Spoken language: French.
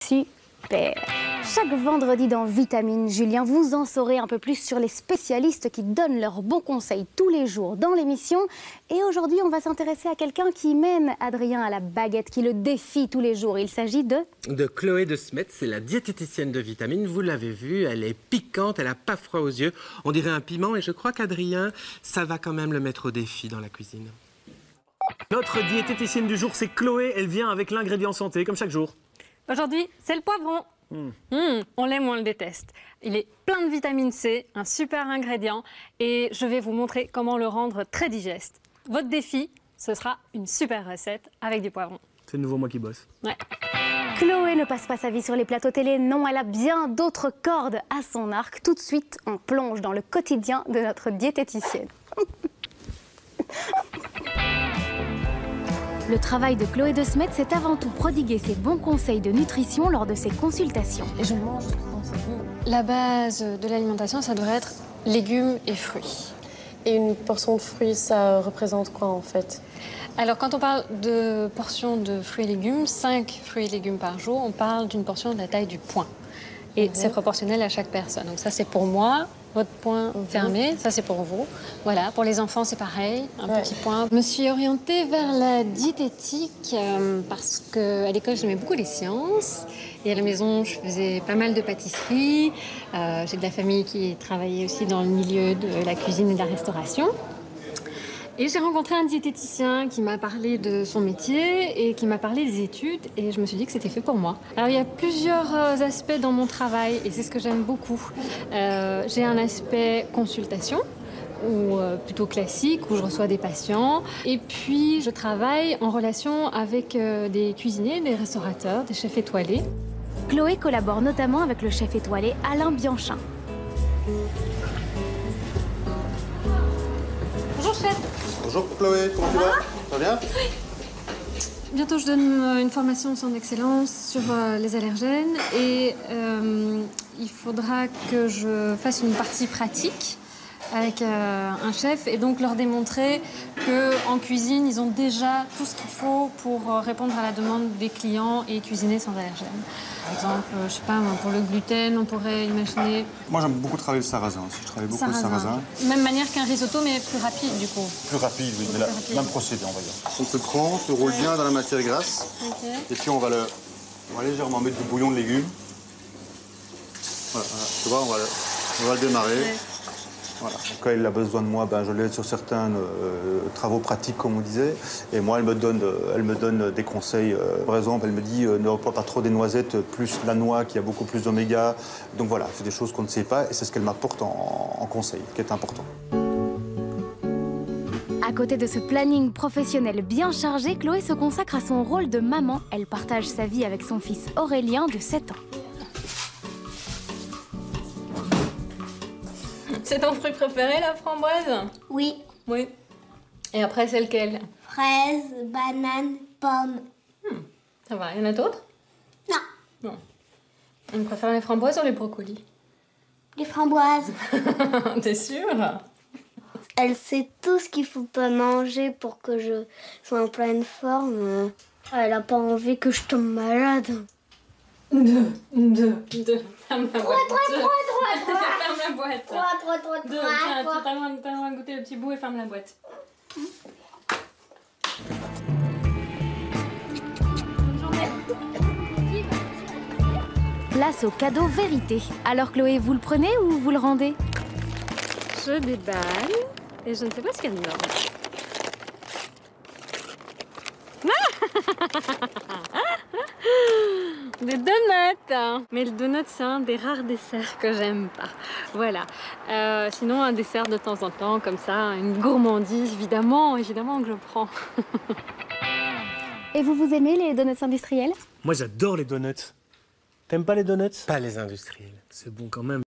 Super. Chaque vendredi dans Vitamine, Julien, vous en saurez un peu plus sur les spécialistes qui donnent leurs bons conseils tous les jours dans l'émission. Et aujourd'hui, on va s'intéresser à quelqu'un qui mène Adrien à la baguette, qui le défie tous les jours. Il s'agit de Chloé de Smet, c'est la diététicienne de Vitamine. Vous l'avez vue, elle est piquante, elle n'a pas froid aux yeux. On dirait un piment et je crois qu'Adrien, ça va quand même le mettre au défi dans la cuisine. Notre diététicienne du jour, c'est Chloé. Elle vient avec l'ingrédient santé, comme chaque jour. Aujourd'hui, c'est le poivron. On l'aime ou on le déteste. Il est plein de vitamine C, un super ingrédient, et je vais vous montrer comment le rendre très digeste. Votre défi, ce sera une super recette avec du poivron. C'est de nouveau moi qui bosse. Ouais. Chloé ne passe pas sa vie sur les plateaux télé, non, elle a bien d'autres cordes à son arc. Tout de suite, on plonge dans le quotidien de notre diététicienne. Le travail de Chloé de Smet, c'est avant tout prodiguer ses bons conseils de nutrition lors de ses consultations. Et je mange dans ce bon. La base de l'alimentation, ça devrait être légumes et fruits. Et une portion de fruits, ça représente quoi en fait? Alors quand on parle de portion de fruits et légumes, 5 fruits et légumes par jour, on parle d'une portion de la taille du poing. Et c'est proportionnel à chaque personne. Donc ça c'est pour moi, votre poing fermé, ça c'est pour vous. Voilà, pour les enfants c'est pareil, un petit poing. Je me suis orientée vers la diététique parce qu'à l'école j'aimais beaucoup les sciences. Et à la maison je faisais pas mal de pâtisserie. J'ai de la famille qui travaillait aussi dans le milieu de la cuisine et de la restauration. Et j'ai rencontré un diététicien qui m'a parlé de son métier et qui m'a parlé des études et je me suis dit que c'était fait pour moi. Alors il y a plusieurs aspects dans mon travail et c'est ce que j'aime beaucoup. J'ai un aspect consultation, ou plutôt classique, où je reçois des patients. Et puis je travaille en relation avec des cuisiniers, des restaurateurs, des chefs étoilés. Chloé collabore notamment avec le chef étoilé Alain Bianchin. Bonjour chef. Bonjour Chloé, comment tu vas? Ça va bien? Bientôt, je donne une formation au centre d'excellence sur les allergènes et il faudra que je fasse une partie pratique avec un chef et donc leur démontrer qu'en cuisine, ils ont déjà tout ce qu'il faut pour répondre à la demande des clients et cuisiner sans allergènes. Par exemple, je sais pas, pour le gluten, on pourrait imaginer... Moi j'aime beaucoup travailler le sarrasin aussi, je travaille beaucoup le sarrasin. Même manière qu'un risotto, mais plus rapide du coup. Plus rapide, oui, mais même procédé on va dire. On te prend, on te roule bien dans la matière grasse, et puis on va légèrement mettre du bouillon de légumes. Voilà, tu vois, on va le démarrer. Voilà. Quand elle a besoin de moi, je l'aide sur certains travaux pratiques, comme on disait. Et moi, elle me donne des conseils. Par exemple, elle me dit ne reprends pas trop des noisettes, plus la noix qui a beaucoup plus d'oméga. Donc voilà, c'est des choses qu'on ne sait pas et c'est ce qu'elle m'apporte en conseil, qui est important. À côté de ce planning professionnel bien chargé, Chloé se consacre à son rôle de maman. Elle partage sa vie avec son fils Aurélien de 7 ans. C'est ton fruit préféré, la framboise? Oui. Oui. Et après, c'est lequel? Fraise, banane, pomme. Ça va, il y en a d'autres? Non. Non. On préfère les framboises ou les brocolis? Les framboises. T'es sûre? Elle sait tout ce qu'il faut pas manger pour que je sois en pleine forme. Elle a pas envie que je tombe malade. Deux. Ferme la boîte. Trois. Ferme la boîte. Trois. Deux. Tiens, t'as le droit de goûter le petit bout et ferme la boîte. Bonne journée. Place au cadeau vérité. Alors Chloé, vous le prenez ou vous le rendez? Je déballe et je ne sais pas ce qu'il y a dedans. Des donuts. Mais le donut, c'est un des rares desserts que j'aime pas. Voilà. Sinon, un dessert de temps en temps, comme ça, une gourmandise, évidemment que je prends. Et vous aimez les donuts industriels? Moi, j'adore les donuts. T'aimes pas les donuts? Pas les industriels. C'est bon quand même.